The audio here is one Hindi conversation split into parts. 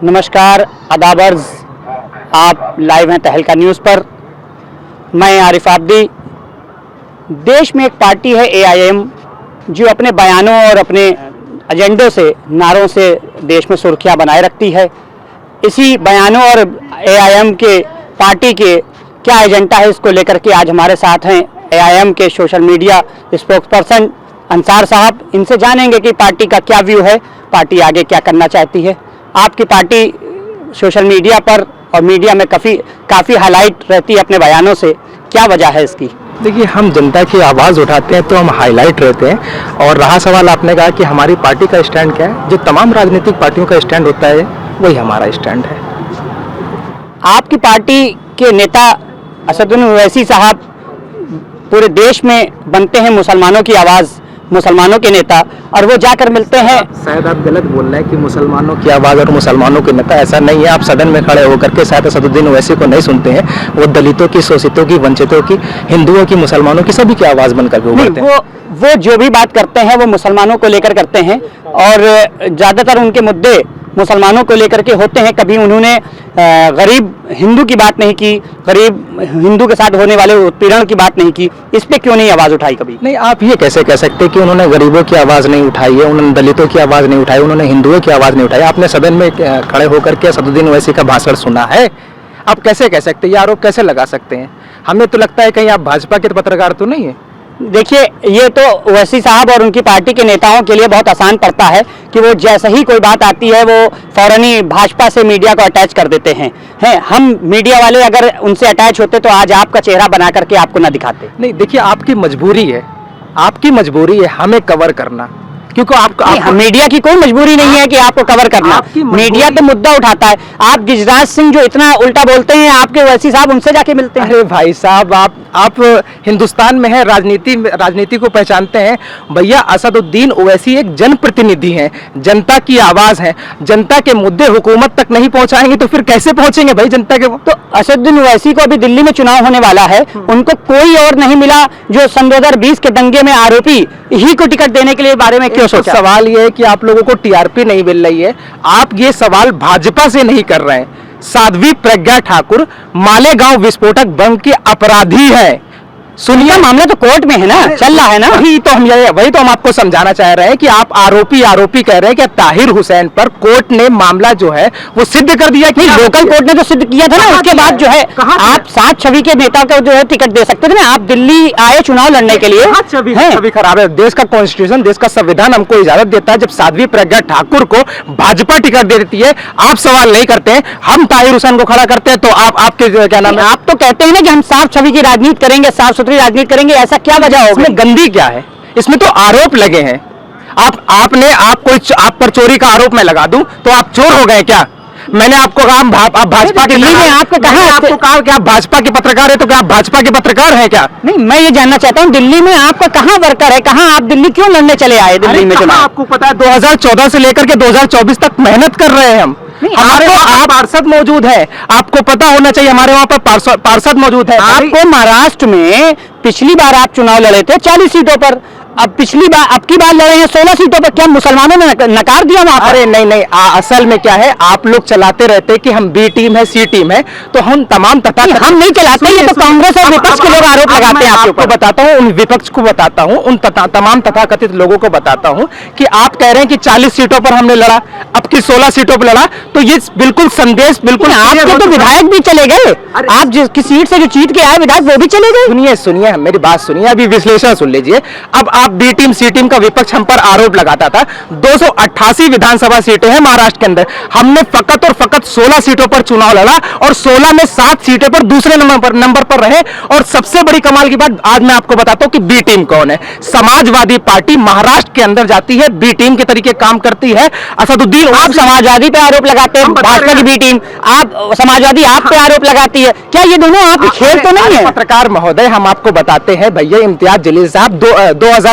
नमस्कार, आदाब अर्ज़। आप लाइव हैं तहलका न्यूज़ पर। मैं आरिफ आब्दी। देश में एक पार्टी है AIM, जो अपने बयानों और अपने एजेंडों से, नारों से देश में सुर्खियां बनाए रखती है। इसी बयानों और AIM के पार्टी के क्या एजेंडा है, इसको लेकर के आज हमारे साथ हैं AIM के सोशल मीडिया स्पोक्सपर्सन अंसार साहब। इनसे जानेंगे कि पार्टी का क्या व्यू है, पार्टी आगे क्या करना चाहती है। आपकी पार्टी सोशल मीडिया पर और मीडिया में काफ़ी हाईलाइट रहती है अपने बयानों से, क्या वजह है इसकी? देखिए, हम जनता की आवाज़ उठाते हैं तो हम हाईलाइट रहते हैं। और रहा सवाल, आपने कहा कि हमारी पार्टी का स्टैंड क्या है, जो तमाम राजनीतिक पार्टियों का स्टैंड होता है वही हमारा स्टैंड है। आपकी पार्टी के नेता असदुद्दीन ओवैसी साहब पूरे देश में बनते हैं मुसलमानों की आवाज़, मुसलमानों के नेता, और वो जाकर मिलते हैं। शायद आप गलत बोल रहे हैं कि मुसलमानों की आवाज़ और मुसलमानों के नेता, ऐसा नहीं है। आप सदन में खड़े होकर के शायद असदुद्दीन ओवैसी को नहीं सुनते हैं। वो दलितों की, शोषितों की, वंचितों की, हिंदुओं की, मुसलमानों की, सभी की आवाज़ बनकर के उभरते हैं। वो जो भी बात करते हैं वो मुसलमानों को लेकर करते हैं, और ज़्यादातर उनके मुद्दे मुसलमानों को लेकर के होते हैं। कभी उन्होंने गरीब हिंदू की बात नहीं की, गरीब हिंदू के साथ होने वाले उत्पीड़न की बात नहीं की। इस पे क्यों नहीं आवाज़ उठाई कभी? नहीं, आप ये कैसे कह सकते कि उन्होंने गरीबों की आवाज़ नहीं उठाई है, उन्होंने दलितों की आवाज़ नहीं उठाई, उन्होंने हिंदुओं की आवाज़ नहीं उठाई? आपने सदन में खड़े होकर के असदुद्दीन ओवैसी का भाषण सुना है? आप कैसे कह सकते हैं? ये आरोप कैसे लगा सकते हैं? हमें तो लगता है कहीं आप भाजपा के पत्रकार तो नहीं है। देखिए, ये तो ओवैसी साहब और उनकी पार्टी के नेताओं के लिए बहुत आसान पड़ता है कि वो जैसे ही कोई बात आती है वो फौरन ही भाजपा से मीडिया को अटैच कर देते हैं। हम मीडिया वाले अगर उनसे अटैच होते तो आज आपका चेहरा बना करके आपको ना दिखाते। नहीं, देखिए, आपकी मजबूरी है, आपकी मजबूरी है हमें कवर करना, क्योंकि आपको मीडिया की कोई मजबूरी नहीं है कि आपको कवर करना। मीडिया तो मुद्दा उठाता है। आप गिरिराज सिंह जो इतना उल्टा बोलते हैं, आपके ओवैसी साहब उनसे जाके मिलते हैं। अरे भाई साहब, आप हिंदुस्तान में हैं, राजनीति को पहचानते हैं। भैया, असदुद्दीन ओवैसी एक जनप्रतिनिधि हैं, जनता की आवाज़ है। जनता के मुद्दे हुकूमत तक नहीं पहुंचाएंगे तो फिर कैसे पहुंचेंगे भाई जनता के? तो असदुद्दीन ओवैसी को अभी दिल्ली में चुनाव होने वाला है, उनको कोई और नहीं मिला जो सन 2020 के दंगे में आरोपी ही को टिकट देने के लिए बारे में क्यों सोचा? सवाल ये है कि आप लोगों को TRP नहीं मिल रही है। आप ये सवाल भाजपा से नहीं कर रहे हैं। साध्वी प्रज्ञा ठाकुर मालेगांव विस्फोटक बम की अपराधी है। सुनिए, मामला तो कोर्ट में है ना, चल रहा है ना। वही तो हम आपको समझाना चाह रहे हैं कि आप आरोपी कह रहे हैं कि ताहिर हुसैन पर कोर्ट ने मामला जो है वो सिद्ध कर दिया। नहीं, लोकल कोर्ट ने तो सिद्ध किया था ना। उसके बाद जो है आप 7 छवि के नेता को जो है टिकट दे सकते थे ना। आप दिल्ली आए चुनाव लड़ने के लिए। छवि खराब है। देश का कॉन्स्टिट्यूशन, देश का संविधान हमको इजाजत देता है। जब साध्वी प्रज्ञा ठाकुर को भाजपा टिकट दे देती है, आप सवाल नहीं करते हैं, हम ताहिर हुसैन को खड़ा करते हैं, तो आपके क्या नाम है? आप तो कहते हैं ना कि हम साफ छवि की राजनीति करेंगे, साफ सुथरी राजनीति करेंगे। ऐसा क्या वजह होगी? इसमें गंदी क्या है? इसमें तो आरोप लगे हैं। आप पर चोरी का आरोप मैं लगा दूं तो आप चोर हो गए क्या? मैंने आपको कहा आप भाजपा के लिए, आपको कहा कि आप भाजपा के पत्रकार है, तो क्या आप भाजपा के पत्रकार हैं क्या? नहीं, मैं ये जानना चाहता हूँ, दिल्ली में आपका कहाँ वर्कर है? कहाँ आप दिल्ली क्यों लड़ने चले आए? दिल्ली में चुनाव आपको पता है 2014 से लेकर के 2024 तक मेहनत कर रहे हैं हम। हमारे वहाँ पार्षद मौजूद है, आपको पता होना चाहिए। हमारे वहाँ पर पार्षद मौजूद है। आपको महाराष्ट्र में पिछली बार आप चुनाव लड़े थे 40 सीटों पर, अब की बार लड़े हैं 16 सीटों पर। क्या मुसलमानों ने नकार दिया वहाँ? अरे नहीं, असल में क्या है, आप लोग चलाते रहते कि हम B टीम है, C टीम है, तो हम तमाम हम नहीं चलाते। ये तो कांग्रेस और विपक्ष के लोग आरोप लगाते हैं। आपको बताता हूँ, उन विपक्ष को बताता हूँ, उन तमाम तथाकथित लोगों को बताता हूँ कि आप कह रहे हैं कि 40 सीटों पर हमने लड़ा, अब की 16 सीटों पर लड़ा, तो ये बिल्कुल संदेश बिल्कुल। आपके तो विधायक भी चले गए। आप जिसकी सीट से जो जीत के आए विधायक, वो भी चले गए। सुनिए मेरी बात सुनिए, अभी विश्लेषण सुन लीजिए। अब आप B टीम C टीम का विपक्ष हम पर आरोप लगाता था। 288 विधानसभा सीटें हैं महाराष्ट्र के अंदर, हमने फकत और फकत 16 सीटों पर चुनाव लड़ा और 16 में 7 सीटें पर दूसरे नंबर पर रहे। और सबसे बड़ी कमाल की बात आज मैं आपको बताता हूं कि B टीम कौन है। समाजवादी पार्टी महाराष्ट्र के अंदर जाती है, B टीम के तरीके काम करती है। असदुद्दीन, आप समाजवादी पे आरोप लगाते हैं, भाजपा की B टीम, आप समाजवादी आप पे आरोप लगाती है। क्या ये दोनों आपके खेल तो नहीं है? पत्रकार महोदय, हम आपको बताते हैं भैया, इम्तियाज जलील साहब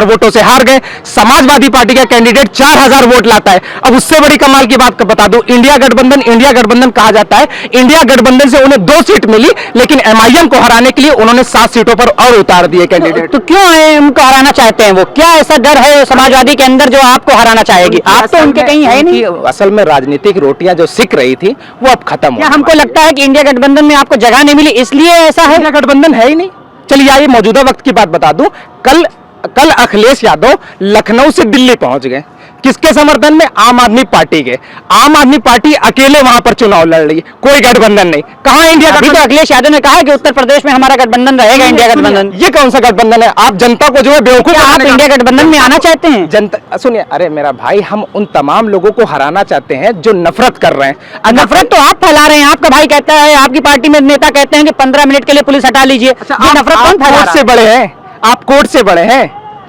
4000 वोटों से हार गए। समाजवादी पार्टी का कैंडिडेट 4000 वोट लाता है। अब उससे बड़ी कमाल की बात बता दूं, इंडिया गठबंधन कहा जाता है। इंडिया गठबंधन से उन्हें 2 सीट मिली, लेकिन एमआईएम को हराने के लिए उन्होंने 7 सीटों पर और उतार दिए कैंडिडेट। तो क्यों उनको हराना चाहते हैं? वो क्या ऐसा डर है समाजवादी के अंदर जो आपको हराना चाहेगी? आप तो उनके कहीं है नहीं। असल में राजनीतिक रोटियां जो सिक रही थी वो अब खत्म क्या हमको लगता है कि इंडिया गठबंधन में आपको जगह नहीं मिली इसलिए ऐसा है? इंडिया गठबंधन है ही नहीं। चलिए आइए मौजूदा वक्त की बात बता दूं, कल अखिलेश यादव लखनऊ से दिल्ली पहुंच गए। किसके समर्थन में? आम आदमी पार्टी के। आम आदमी पार्टी अकेले वहां पर चुनाव लड़ रही है, कोई गठबंधन नहीं। कहां इंडिया अभी तो अखिलेश यादव ने कहा है कि उत्तर प्रदेश में हमारा गठबंधन रहेगा, इंडिया गठबंधन। ये कौन सा गठबंधन है? आप जनता को जो है बेवकूफ। आप इंडिया गठबंधन में आना चाहते हैं? जनता सुनिए, अरे मेरा भाई, हम उन तमाम लोगों को हराना चाहते हैं जो नफरत कर रहे हैं। नफरत तो आप फैला रहे हैं। आपका भाई कहता है, आपकी पार्टी में नेता कहते हैं कि 15 मिनट के लिए पुलिस हटा लीजिए। ये नफरत कौन फैला रहा है? से बड़े हैं आप, कोर्ट से बड़े हैं,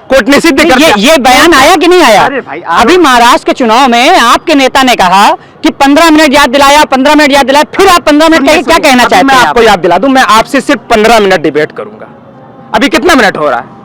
कोर्ट ने सिद्ध कर दिया। ये बयान आया कि नहीं आया? अरे भाई, अभी महाराष्ट्र के चुनाव में आपके नेता ने कहा कि 15 मिनट याद दिलाया, 15 मिनट याद दिलाया, फिर आप 15 मिनट क्या कहना चाहते हैं? मैं आपको याद दिला दूं, मैं आपसे सिर्फ 15 मिनट डिबेट करूंगा। अभी कितना मिनट हो रहा है?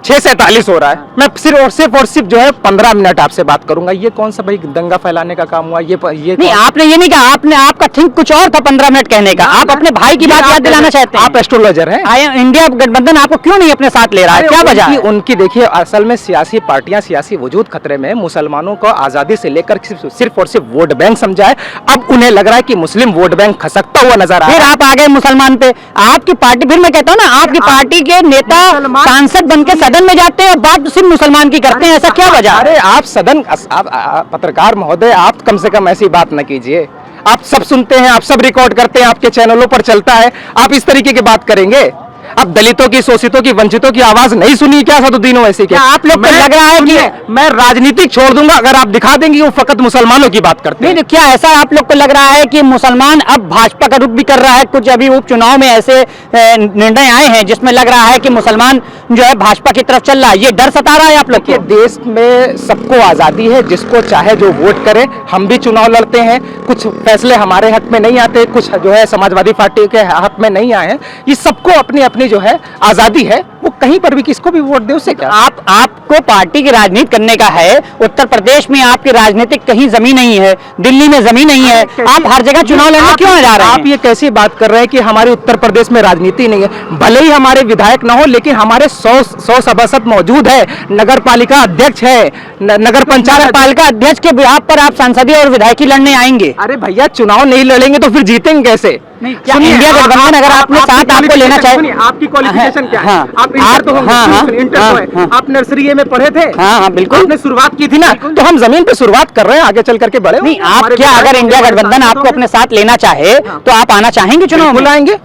6:47 हो रहा है। मैं सिर्फ जो है 15 मिनट आपसे बात करूंगा। ये कौन सा भाई दंगा फैलाने का काम हुआ? ये नहीं, आपने ये नहीं कहा। आपका थिंक कुछ और था 15 मिनट कहने का। आप अपने भाई की बात याद दिलाना चाहते हैं। आप एस्ट्रोलॉजर हैं। इंडिया गठबंधन आपको क्यों नहीं अपने साथ ले रहा है? क्या वजह है? उनकी देखिए, असल में सियासी पार्टियां, सियासी वजूद खतरे में है। मुसलमानों को आजादी से लेकर सिर्फ और सिर्फ वोट बैंक समझा है। अब उन्हें लग रहा है कि मुस्लिम वोट बैंक खसकता हुआ नजर आ रहा है। फिर आप आ गए मुसलमान पे। आपकी पार्टी, फिर मैं कहता हूँ ना, आपकी पार्टी के नेता सांसद बन के सदन में जाते हैं, बात सिर्फ मुसलमान की करते हैं। ऐसा क्या वजह? अरे आप पत्रकार महोदय, आप कम से कम ऐसी बात न कीजिए। आप सब सुनते हैं, आप सब रिकॉर्ड करते हैं, आपके चैनलों पर चलता है। आप इस तरीके की बात करेंगे? अब दलितों की, शोषितों की, वंचितों की आवाज नहीं सुनी क्या सदुद्दीन ओवैसी के? आप लोग को लग रहा है कि मैं राजनीतिक छोड़ दूंगा अगर आप दिखा देंगे वो फकत मुसलमानों की बात करते हैं? नहीं, क्या ऐसा आप लोग को लग रहा है कि मुसलमान अब भाजपा का रुख भी कर रहा है? कुछ अभी उपचुनाव में ऐसे निर्णय आए हैं जिसमें लग रहा है कि मुसलमान जो है भाजपा की तरफ चल रहा है। ये डर सता रहा है आप लोग को? देश में सबको आजादी है, जिसको चाहे जो वोट करे। हम भी चुनाव लड़ते हैं, कुछ फैसले हमारे हक में नहीं आते, कुछ जो है समाजवादी पार्टी के हक में नहीं आए हैं। ये सबको अपनी अपनी जो है आजादी है, वो कहीं पर भी किसको भी वोट दे, उससे क्या? आपको पार्टी की राजनीति करने का है। उत्तर प्रदेश में आपकी राजनीतिक कहीं जमीन नहीं है, दिल्ली में जमीन नहीं है, आप हर जगह चुनाव लड़ने क्यों जा रहे हैं? आप ये कैसी बात कर रहे हैं कि हमारे उत्तर प्रदेश में राजनीति नहीं है? भले ही हमारे विधायक ना हो, लेकिन हमारे 100 सभासद मौजूद है, नगर पालिका अध्यक्ष है, नगर पंचायत पालिका अध्यक्ष के बिहाफ पर आप संसदीय और विधायकी लड़ने आएंगे? अरे भैया, चुनाव नहीं लड़ेंगे तो फिर जीतेंगे कैसे? इंडिया गठबंधन अगर आपने साथ आपको लेना चाहिए। आपकी क्वालिफिकेशन क्या है? आप इंटर तो होंगे, इंटर तो है। आप नर्सरी में पढ़े थे? हाँ, बिल्कुल। आपने शुरुआत की थी ना, तो हम जमीन पे शुरुआत कर रहे हैं, आगे चल करके बढ़े। नहीं, आप क्या, अगर इंडिया गठबंधन आपको अपने साथ लेना चाहे तो आप आना चाहेंगे चुनाव में? बुलाएंगे।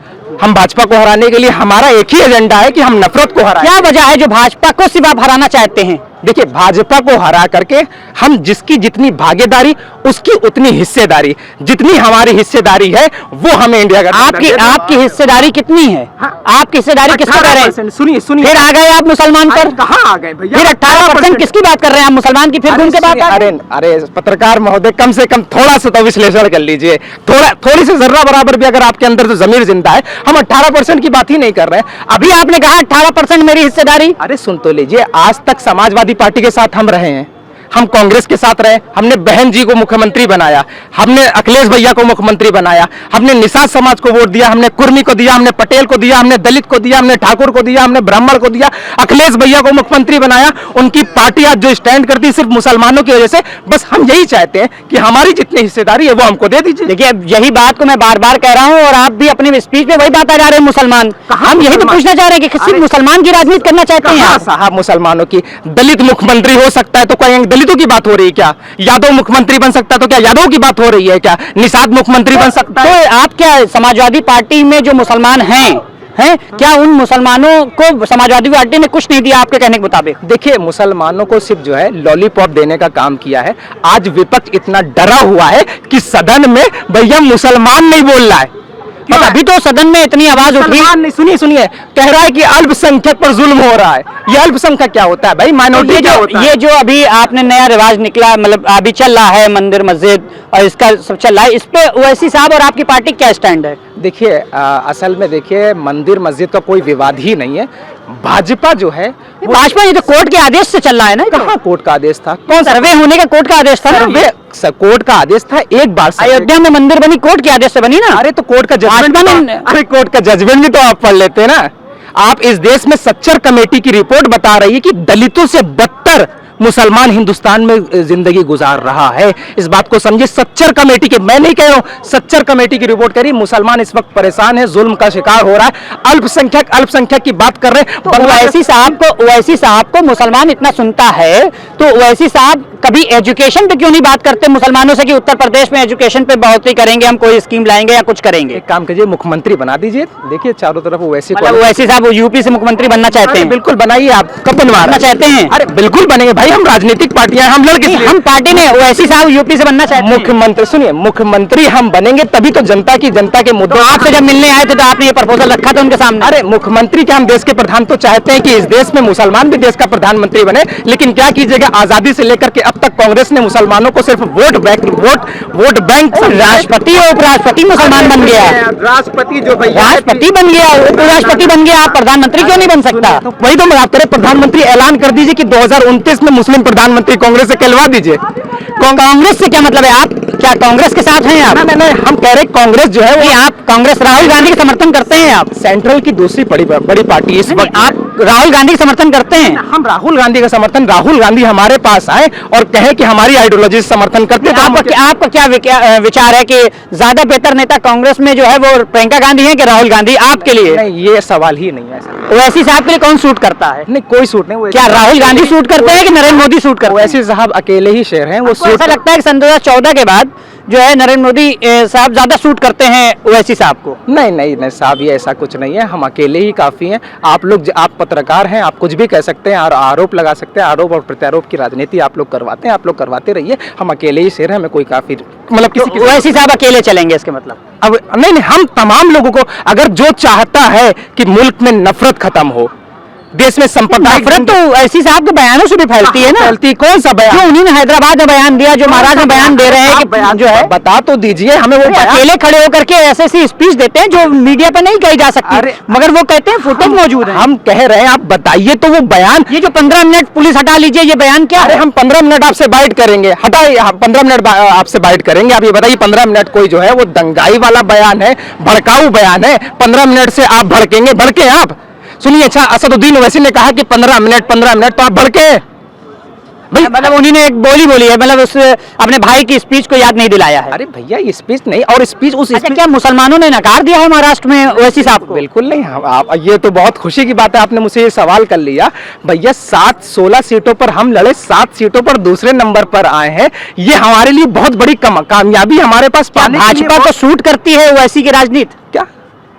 हम भाजपा को हराने के लिए हमारा एक ही एजेंडा है कि हम नफरत को हराएं। क्या वजह है जो भाजपा को सिर्फ आप हराना चाहते हैं? देखिए, भाजपा को हरा करके हम जिसकी जितनी भागीदारी उसकी उतनी हिस्सेदारी, जितनी हमारी हिस्सेदारी है वो हमें इंडिया का। आपकी हिस्सेदारी कितनी है? आपकी हिस्सेदारी किसको कर रहे हैं? सुनिए, फिर आ गए आप मुसलमान पर। कहाँ आ गए भैया? फिर 18% किसकी बात कर रहे हैं आप? मुसलमान की? फिर उनके बात। अरे पत्रकार महोदय, कम से कम थोड़ा सा तो विश्लेषण कर लीजिए। थोड़ी सी जर्रा बराबर भी अगर आपके अंदर तो जमीर जिंदा है। हम 18% की बात ही नहीं कर रहे हैं। अभी आपने कहा 18% मेरी हिस्सेदारी। अरे सुन तो लीजिए, आज तक समाजवादी पार्टी के साथ हम रहे हैं, हम कांग्रेस के साथ रहे, हमने बहन जी को मुख्यमंत्री बनाया, हमने अखिलेश भैया को मुख्यमंत्री बनाया, हमने निषाद समाज को वोट दिया, हमने कुर्मी को दिया, हमने पटेल को दिया, हमने दलित को दिया, हमने ठाकुर को दिया, हमने ब्राह्मण को दिया, अखिलेश भैया को मुख्यमंत्री बनाया। उनकी पार्टी आज जो स्टैंड करती है सिर्फ मुसलमानों की वजह से। बस हम यही चाहते हैं कि हमारी जितनी हिस्सेदारी है वो हमको दे दीजिए। देखिए, अब यही बात को मैं बार बार कह रहा हूँ और आप भी अपने स्पीच में वही बात आ जा रहे हैं। मुसलमान, हम यही तो पूछना चाह रहे हैं कि सिर्फ मुसलमान की राजनीति करना चाहते हैं साहब? मुसलमानों की, दलित मुख्यमंत्री हो सकता है तो कोई दलितों की बात हो रही है क्या? यादव मुख्यमंत्री बन सकता है तो क्या यादव की बात हो रही है क्या? निषाद मुख्यमंत्री बन सकता है? तो आप क्या समाजवादी पार्टी में जो मुसलमान हैं, क्या उन मुसलमानों को समाजवादी पार्टी ने कुछ नहीं दिया आपके कहने के मुताबिक? देखिए, मुसलमानों को सिर्फ जो है लॉलीपॉप देने का काम किया है। आज विपक्ष इतना डरा हुआ है कि सदन में भैया मुसलमान नहीं बोल रहा है। अभी तो सदन में इतनी आवाज उठी। सुनिए, कह रहा है कि अल्पसंख्यक पर जुल्म हो रहा है। ये अल्पसंख्यक क्या होता है भाई? माइनॉरिटी क्या होता है? ये जो अभी आपने नया रिवाज निकला, मतलब अभी चल रहा है मंदिर मस्जिद और इसका सब चल रहा है, इस पे ओवैसी साहब और आपकी पार्टी क्या स्टैंड है? देखिए असल में देखिए मंदिर मस्जिद का कोई विवाद ही नहीं है। भाजपा जो है भाजपा ये तो कोर्ट के आदेश से चल रहा है ना। कहाँ कोर्ट का आदेश था? कौन सर्वे होने का कोर्ट का आदेश था ना? सर्वे कोर्ट का आदेश था। एक बार अयोध्या में मंदिर बनी कोर्ट के आदेश से बनी ना। अरे तो कोर्ट का जजमेंट, अरे कोर्ट का जजमेंट भी तो आप पढ़ लेते ना। आप इस देश में सच्चर कमेटी की रिपोर्ट बता रही है कि दलितों से बदतर मुसलमान हिंदुस्तान में जिंदगी गुजार रहा है। इस बात को समझिए। सच्चर कमेटी के, मैं नहीं कह रहा हूं, सच्चर कमेटी की रिपोर्ट कह रही मुसलमान इस वक्त परेशान है, जुल्म का शिकार हो रहा है। अल्पसंख्यक की बात कर रहे हैं। तो ओवैसी साहब को मुसलमान इतना सुनता है तो ओवैसी साहब कभी एजुकेशन पे क्यों नहीं बात करते मुसलमानों से कि उत्तर प्रदेश में एजुकेशन पे बढ़ोतरी करेंगे, हम कोई स्कीम लाएंगे या कुछ करेंगे? एक काम कीजिए, मुख्यमंत्री बना दीजिए। देखिए चारों तरफ ओवैसी, मतलब ओवैसी साहब यूपी से मुख्यमंत्री बनना चाहते हैं? बिल्कुल बनाइए। आप कब बनवाना चाहते हैं? अरे बिल्कुल बनेंगे भाई, हम राजनीतिक पार्टियां, हम लड़के, हम पार्टी ने ओवैसी साहब यूपी से बनना चाहते हैं। मुख्यमंत्री सुनिए, मुख्यमंत्री हम बनेंगे तभी तो जनता के मुद्दों। तो आपसे जब मिलने आए थे तो आपने ये प्रपोजल रखा था उनके सामने? अरे मुख्यमंत्री क्या, हम देश के प्रधान तो चाहते हैं कि इस देश में मुसलमान भी देश का प्रधानमंत्री बने, लेकिन क्या कीजिएगा, आजादी से लेकर के अब तक कांग्रेस ने मुसलमानों को सिर्फ वोट बैंक राष्ट्रपति और उपराष्ट्रपति मुसलमान बन गया। राष्ट्रपति जो भैया राष्ट्रपति बन गया, उपराष्ट्रपति बन गया, आप प्रधानमंत्री क्यों नहीं बन सकता? तो वही तो बात करें, प्रधानमंत्री ऐलान कर दीजिए कि 2029 में मुस्लिम प्रधानमंत्री कांग्रेस से कहलवा दीजिए। कांग्रेस से क्या मतलब है? आप क्या कांग्रेस के साथ हैं आप? नहीं, हम कह रहे कांग्रेस जो है वो, आप कांग्रेस राहुल गांधी का समर्थन करते हैं? आप सेंट्रल की दूसरी बड़ी पार्टी इस वक्त। आप राहुल गांधी का समर्थन करते हैं? हम राहुल गांधी का समर्थन, राहुल गांधी हमारे पास आए और कहे कि हमारी आइडियोलॉजी से समर्थन करते हैं। आपका क्या विचार है कि ज्यादा बेहतर नेता कांग्रेस में जो है वो प्रियंका गांधी है कि राहुल गांधी आपके लिए? नहीं, ये सवाल ही नहीं है। ओवैसी साहब के लिए कौन सूट करता है? नहीं, कोई सूट नहीं। क्या राहुल गांधी सूट करते हैं कि नरेंद्र मोदी सूट करते हैं? ओवैसी साहब अकेले ही शेर हैं, वो सूट। ऐसा लगता है कि सन 2014 के बाद जो है नरेंद्र मोदी साहब ज्यादा सूट करते हैं ओवैसी साहब को? नहीं साहब, ये ऐसा कुछ नहीं है। हम अकेले ही काफी हैं। आप पत्रकार हैं, आप कुछ भी कह सकते हैं और आरोप लगा सकते हैं। आरोप और प्रत्यारोप की राजनीति आप लोग करवाते हैं, आप लोग करवाते रहिए। हम अकेले ही शेर हैं, हमें कोई काफी मतलब किसी ओवैसी साहब अकेले चलेंगे इसके मतलब? अब नहीं, हम तमाम लोगों को, अगर जो चाहता है कि मुल्क में नफरत खत्म हो, देश में संपदा, नफरत तो ऐसी साहब के बयानों से भी फैलती है ना। फैलती कौन सा बयान? जो उन्होंने हैदराबाद में बयान दिया, जो महाराज में बयान दे रहे हैं कि बयान जो है, बता तो दीजिए हमें। वो अकेले खड़े होकर के ऐसी स्पीच देते हैं जो मीडिया पे नहीं कही जा सकती, मगर वो कहते हैं फुटेज मौजूद है। हम कह रहे हैं, आप बताइए तो वो बयान। ये जो 15 मिनट पुलिस हटा लीजिए, ये बयान क्या है? हम 15 मिनट आपसे बाइट करेंगे, हटाइए। 15 मिनट आपसे बाइट करेंगे। आप ये बताइए, 15 मिनट कोई जो है वो दंगाई वाला बयान है, भड़काऊ बयान है? 15 मिनट से आप भड़केंगे? भड़के आप? सुनिए, अच्छा असदुद्दीन ओवैसी ने कहा कि 15 मिनट तो आप भड़के। मतलब उन्होंने एक बोली है, मतलब उस अपने भाई की स्पीच को याद नहीं दिलाया है। अरे भैया, ये स्पीच नहीं, और स्पीच उस अच्छा, क्या मुसलमानों ने नकार दिया है महाराष्ट्र में ओवैसी साहब को? बिल्कुल नहीं। आप ये तो बहुत खुशी की बात है, आपने मुझसे ये सवाल कर लिया। भैया 16 सीटों पर हम लड़े, 7 सीटों पर दूसरे नंबर पर आए हैं। ये हमारे लिए बहुत बड़ी कामयाबी हमारे पास। भाजपा को सूट करती है ओवैसी की राजनीति? क्या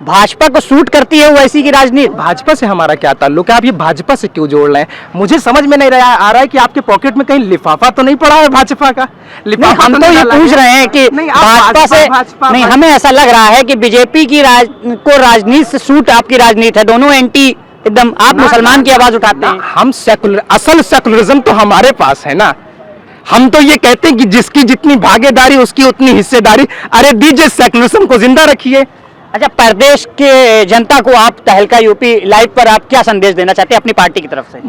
भाजपा को सूट करती है ओवैसी की राजनीति? भाजपा से हमारा क्या ताल्लुक है? आप ये भाजपा से क्यों जोड़ रहे हैं? मुझे समझ में नहीं आ रहा है कि आपके पॉकेट में कहीं लिफाफा तो नहीं पड़ा है भाजपा का? लिफाफा हम तो ये पूछ रहे हैं कि भाजपा से नहीं, हमें ऐसा लग रहा है कि बीजेपी की को राजनीति से सूट आपकी राजनीति है, दोनों एंटी एकदम। आप मुसलमान की आवाज उठाते हैं। हम असल सेकुलरिज्म तो हमारे पास है ना। हम तो ये कहते हैं कि जिसकी जितनी भागीदारी उसकी उतनी हिस्सेदारी। अरे दीजिए, सेकुलरिज्म को जिंदा रखिए। अच्छा, प्रदेश के जनता को आप तहलका यूपी लाइव पर आप क्या संदेश देना चाहते हैं अपनी पार्टी की तरफ से?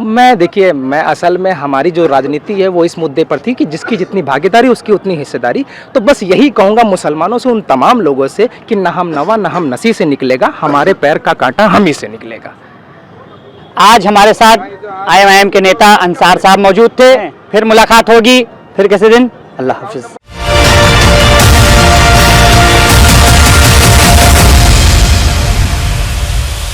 मैं असल में हमारी जो राजनीति है वो इस मुद्दे पर थी कि जिसकी जितनी भागीदारी उसकी उतनी हिस्सेदारी। तो बस यही कहूँगा मुसलमानों से, उन तमाम लोगों से कि न हम नवा न हम नसी से निकलेगा, हमारे पैर का कांटा हम ही से निकलेगा। आज हमारे साथ IIM के नेता अंसार साहब मौजूद थे। फिर मुलाकात होगी, फिर किसी दिन। अल्लाह हाफिज।